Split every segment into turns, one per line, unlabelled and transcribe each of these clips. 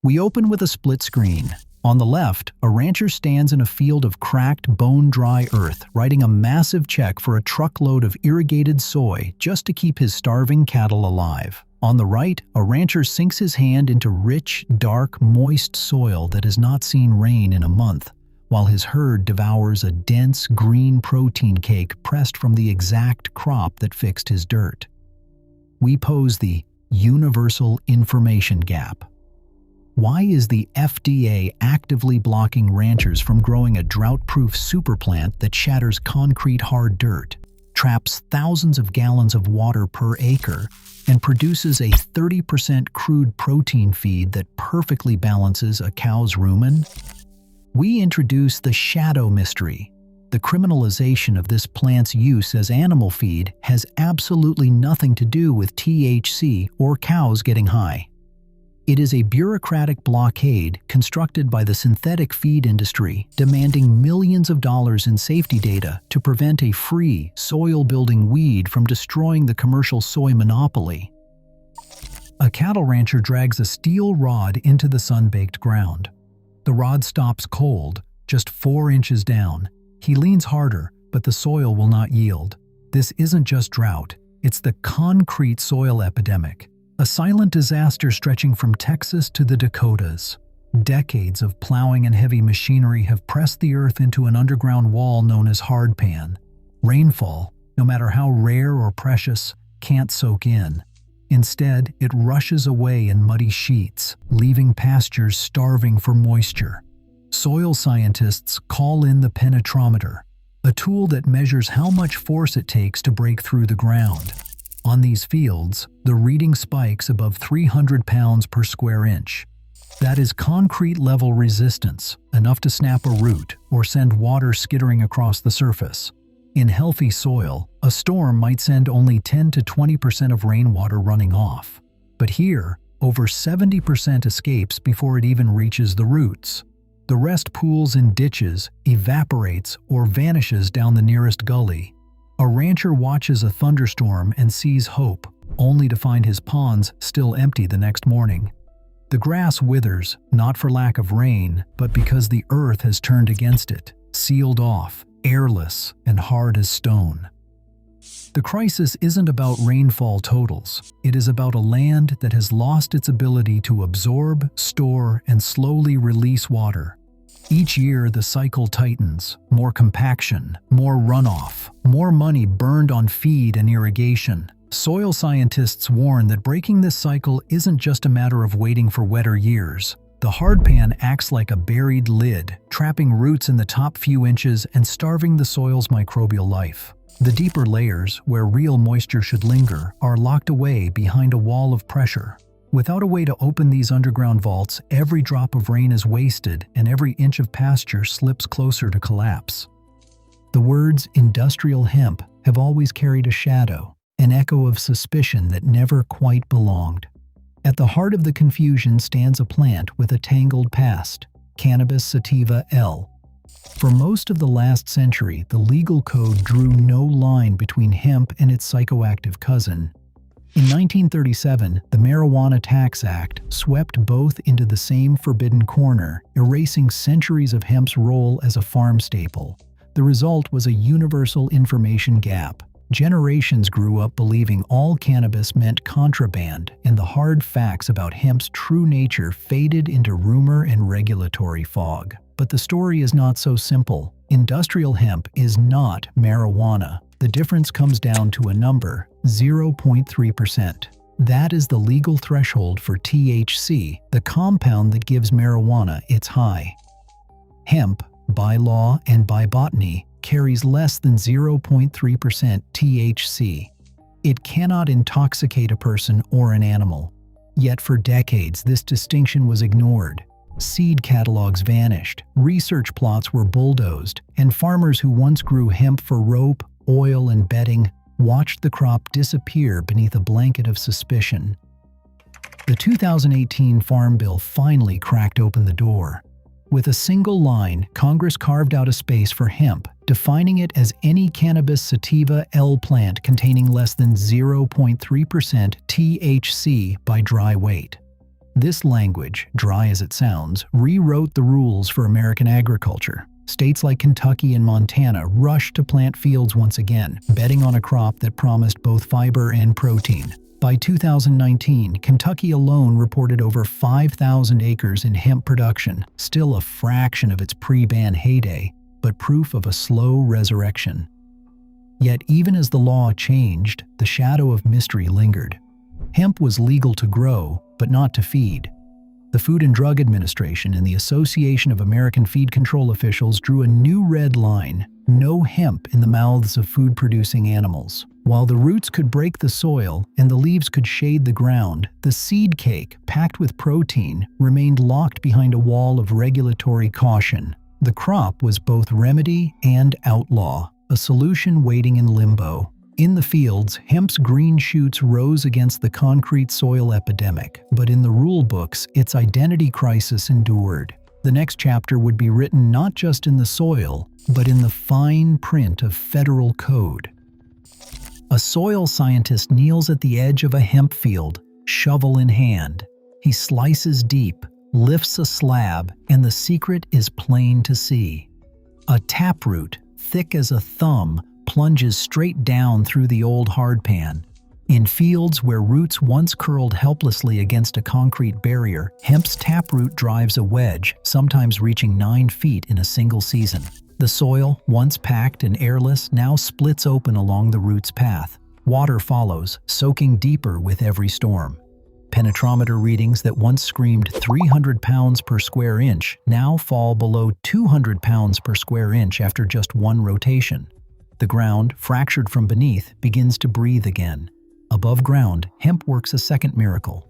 We open with a split screen. On the left, a rancher stands in a field of cracked, bone-dry earth, writing a massive check for a truckload of irrigated soy just to keep his starving cattle alive. On the right, a rancher sinks his hand into rich, dark, moist soil that has not seen rain in a month, while his herd devours a dense, green protein cake pressed from the exact crop that fixed his dirt. We pose the universal information gap. Why is the FDA actively blocking ranchers from growing a drought-proof superplant that shatters concrete hard dirt, traps thousands of gallons of water per acre, and produces a 30% crude protein feed that perfectly balances a cow's rumen? We introduce the shadow mystery. The criminalization of this plant's use as animal feed has absolutely nothing to do with THC or cows getting high. It is a bureaucratic blockade constructed by the synthetic feed industry, demanding millions of dollars in safety data to prevent a free, soil-building weed from destroying the commercial soy monopoly. A cattle rancher drags a steel rod into the sun-baked ground. The rod stops cold, just 4 inches down. He leans harder, but the soil will not yield. This isn't just drought, it's the concrete soil epidemic. A silent disaster stretching from Texas to the Dakotas. Decades of plowing and heavy machinery have pressed the earth into an underground wall known as hardpan. Rainfall, no matter how rare or precious, can't soak in. Instead, it rushes away in muddy sheets, leaving pastures starving for moisture. Soil scientists call in the penetrometer, a tool that measures how much force it takes to break through the ground. On these fields, the reading spikes above 300 pounds per square inch. That is concrete-level resistance, enough to snap a root or send water skittering across the surface. In healthy soil, a storm might send only 10 to 20% of rainwater running off. But here, over 70% escapes before it even reaches the roots. The rest pools in ditches, evaporates, or vanishes down the nearest gully. A rancher watches a thunderstorm and sees hope, only to find his ponds still empty the next morning. The grass withers, not for lack of rain, but because the earth has turned against it, sealed off, airless, and hard as stone. The crisis isn't about rainfall totals. It is about a land that has lost its ability to absorb, store, and slowly release water. Each year, the cycle tightens. More compaction, more runoff, more money burned on feed and irrigation. Soil scientists warn that breaking this cycle isn't just a matter of waiting for wetter years. The hardpan acts like a buried lid, trapping roots in the top few inches and starving the soil's microbial life. The deeper layers, where real moisture should linger, are locked away behind a wall of pressure. Without a way to open these underground vaults, every drop of rain is wasted and every inch of pasture slips closer to collapse. The words industrial hemp have always carried a shadow, an echo of suspicion that never quite belonged. At the heart of the confusion stands a plant with a tangled past, Cannabis sativa L. For most of the last century, the legal code drew no line between hemp and its psychoactive cousin. In 1937, the Marijuana Tax Act swept both into the same forbidden corner, erasing centuries of hemp's role as a farm staple. The result was a universal information gap. Generations grew up believing all cannabis meant contraband, and the hard facts about hemp's true nature faded into rumor and regulatory fog. But the story is not so simple. Industrial hemp is not marijuana. The difference comes down to a number, 0.3%. That is the legal threshold for THC, the compound that gives marijuana its high. Hemp, by law and by botany, carries less than 0.3% THC. It cannot intoxicate a person or an animal. Yet for decades, this distinction was ignored. Seed catalogs vanished, research plots were bulldozed, and farmers who once grew hemp for rope, oil, and bedding watched the crop disappear beneath a blanket of suspicion. The 2018 Farm Bill finally cracked open the door. With a single line, Congress carved out a space for hemp, defining it as any cannabis sativa L plant containing less than 0.3% THC by dry weight. This language, dry as it sounds, rewrote the rules for American agriculture. States like Kentucky and Montana rushed to plant fields once again, betting on a crop that promised both fiber and protein. By 2019, Kentucky alone reported over 5,000 acres in hemp production, still a fraction of its pre-ban heyday, but proof of a slow resurrection. Yet even as the law changed, the shadow of mystery lingered. Hemp was legal to grow, but not to feed. The Food and Drug Administration and the Association of American Feed Control Officials drew a new red line: no hemp in the mouths of food-producing animals. While the roots could break the soil and the leaves could shade the ground, the seed cake, packed with protein, remained locked behind a wall of regulatory caution. The crop was both remedy and outlaw, a solution waiting in limbo. In the fields, hemp's green shoots rose against the concrete soil epidemic, but in the rule books, its identity crisis endured. The next chapter would be written not just in the soil, but in the fine print of federal code. A soil scientist kneels at the edge of a hemp field, shovel in hand. He slices deep, lifts a slab, and the secret is plain to see. A taproot, thick as a thumb, plunges straight down through the old hardpan. In fields where roots once curled helplessly against a concrete barrier, hemp's taproot drives a wedge, sometimes reaching 9 feet in a single season. The soil, once packed and airless, now splits open along the root's path. Water follows, soaking deeper with every storm. Penetrometer readings that once screamed 300 pounds per square inch now fall below 200 pounds per square inch after just one rotation. The ground, fractured from beneath, begins to breathe again. Above ground, hemp works a second miracle.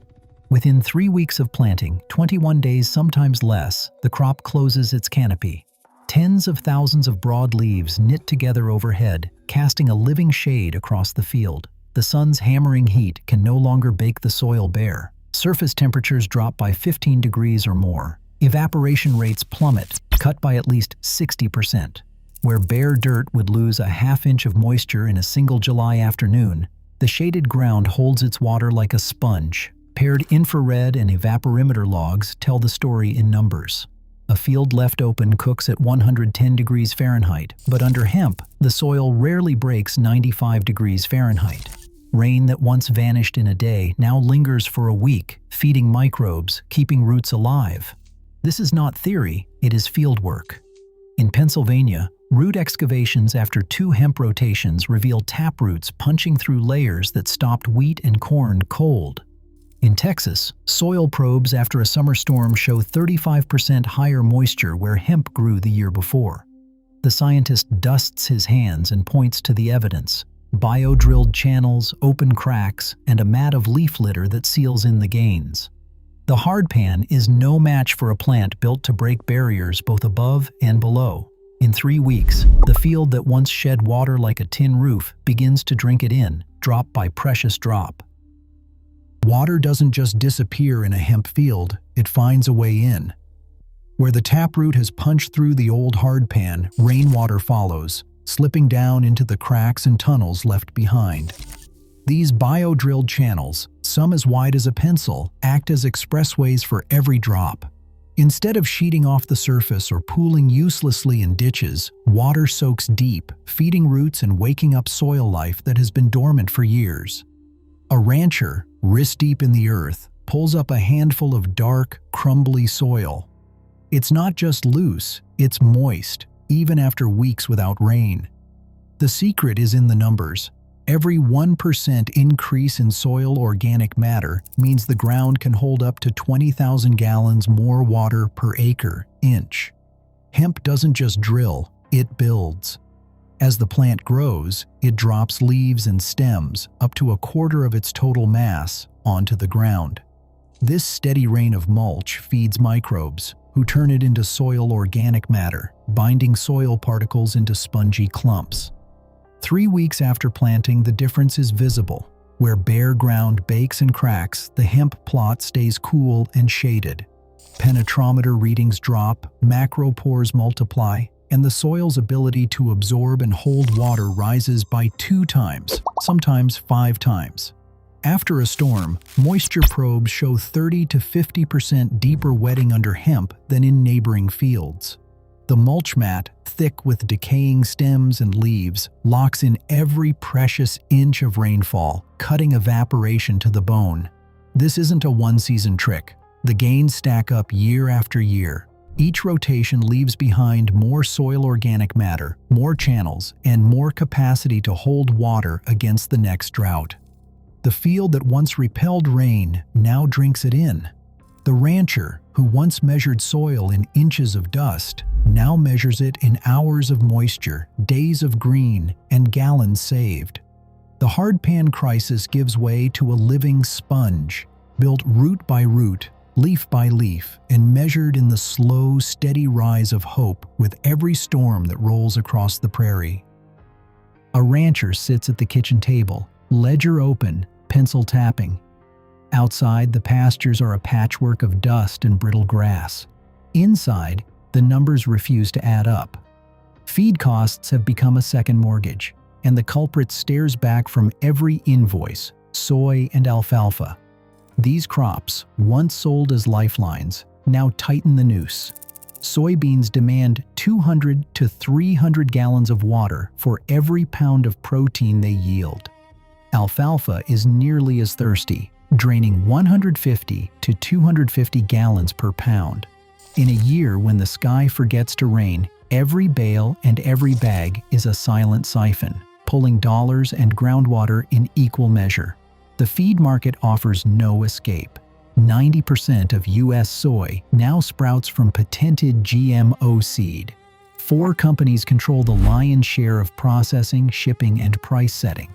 Within 3 weeks of planting, 21 days, sometimes less, the crop closes its canopy. Tens of thousands of broad leaves knit together overhead, casting a living shade across the field. The sun's hammering heat can no longer bake the soil bare. Surface temperatures drop by 15 degrees or more. Evaporation rates plummet, cut by at least 60%. Where bare dirt would lose a half-inch of moisture in a single July afternoon, the shaded ground holds its water like a sponge. Paired infrared and evaporimeter logs tell the story in numbers. A field left open cooks at 110 degrees Fahrenheit, but under hemp, the soil rarely breaks 95 degrees Fahrenheit. Rain that once vanished in a day now lingers for a week, feeding microbes, keeping roots alive. This is not theory, it is fieldwork. In Pennsylvania, root excavations after 2 hemp rotations reveal taproots punching through layers that stopped wheat and corn cold. In Texas, soil probes after a summer storm show 35% higher moisture where hemp grew the year before. The scientist dusts his hands and points to the evidence: bio-drilled channels, open cracks, and a mat of leaf litter that seals in the gains. The hardpan is no match for a plant built to break barriers both above and below. In 3 weeks, the field that once shed water like a tin roof begins to drink it in, drop by precious drop. Water doesn't just disappear in a hemp field, it finds a way in. Where the taproot has punched through the old hardpan, rainwater follows, slipping down into the cracks and tunnels left behind. These bio-drilled channels, some as wide as a pencil, act as expressways for every drop. Instead of sheeting off the surface or pooling uselessly in ditches, water soaks deep, feeding roots and waking up soil life that has been dormant for years. A rancher, wrist-deep in the earth, pulls up a handful of dark, crumbly soil. It's not just loose, it's moist, even after weeks without rain. The secret is in the numbers. Every 1% increase in soil organic matter means the ground can hold up to 20,000 gallons more water per acre inch. Hemp doesn't just drill, it builds. As the plant grows, it drops leaves and stems, up to a quarter of its total mass, onto the ground. This steady rain of mulch feeds microbes, who turn it into soil organic matter, binding soil particles into spongy clumps. 3 weeks after planting, the difference is visible. Where bare ground bakes and cracks, the hemp plot stays cool and shaded. Penetrometer readings drop, macropores multiply, and the soil's ability to absorb and hold water rises by 2 times, sometimes 5 times. After a storm, moisture probes show 30 to 50% deeper wetting under hemp than in neighboring fields. The mulch mat, thick with decaying stems and leaves, locks in every precious inch of rainfall, cutting evaporation to the bone. This isn't a one-season trick. The gains stack up year after year. Each rotation leaves behind more soil organic matter, more channels, and more capacity to hold water against the next drought. The field that once repelled rain now drinks it in. The rancher, who once measured soil in inches of dust, now measures it in hours of moisture, days of green, and gallons saved. The hardpan crisis gives way to a living sponge, built root by root, leaf by leaf, and measured in the slow, steady rise of hope with every storm that rolls across the prairie. A rancher sits at the kitchen table, ledger open, pencil tapping. Outside, the pastures are a patchwork of dust and brittle grass. Inside, the numbers refuse to add up. Feed costs have become a second mortgage, and the culprit stares back from every invoice: soy and alfalfa. These crops, once sold as lifelines, now tighten the noose. Soybeans demand 200 to 300 gallons of water for every pound of protein they yield. Alfalfa is nearly as thirsty, draining 150 to 250 gallons per pound. In a year when the sky forgets to rain, every bale and every bag is a silent siphon, pulling dollars and groundwater in equal measure. The feed market offers no escape. 90% of U.S. soy now sprouts from patented GMO seed. 4 companies control the lion's share of processing, shipping, and price setting.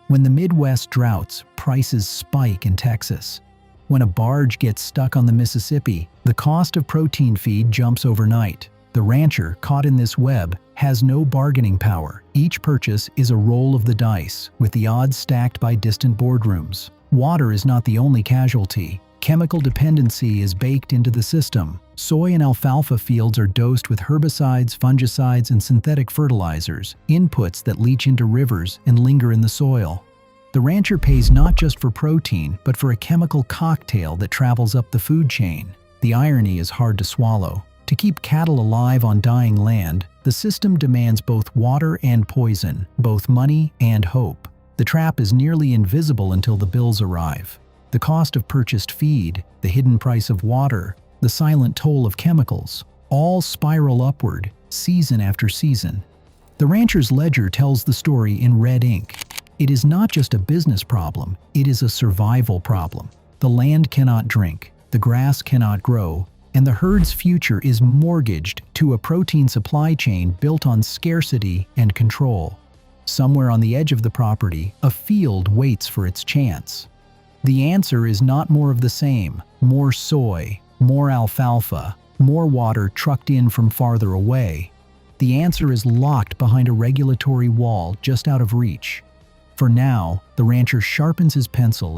When the Midwest droughts, prices spike in Texas. When a barge gets stuck on the Mississippi, the cost of protein feed jumps overnight. The rancher, caught in this web, has no bargaining power. Each purchase is a roll of the dice, with the odds stacked by distant boardrooms. Water is not the only casualty. Chemical dependency is baked into the system. Soy and alfalfa fields are dosed with herbicides, fungicides, and synthetic fertilizers, inputs that leach into rivers and linger in the soil. The rancher pays not just for protein, but for a chemical cocktail that travels up the food chain. The irony is hard to swallow. To keep cattle alive on dying land, the system demands both water and poison, both money and hope. The trap is nearly invisible until the bills arrive. The cost of purchased feed, the hidden price of water, the silent toll of chemicals, all spiral upward, season after season. The rancher's ledger tells the story in red ink. It is not just a business problem, it is a survival problem. The land cannot drink, the grass cannot grow, and the herd's future is mortgaged to a protein supply chain built on scarcity and control. Somewhere on the edge of the property, a field waits for its chance. The answer is not more of the same: more soy, more alfalfa, more water trucked in from farther away. The answer is locked behind a regulatory wall just out of reach. For now, the rancher sharpens his pencil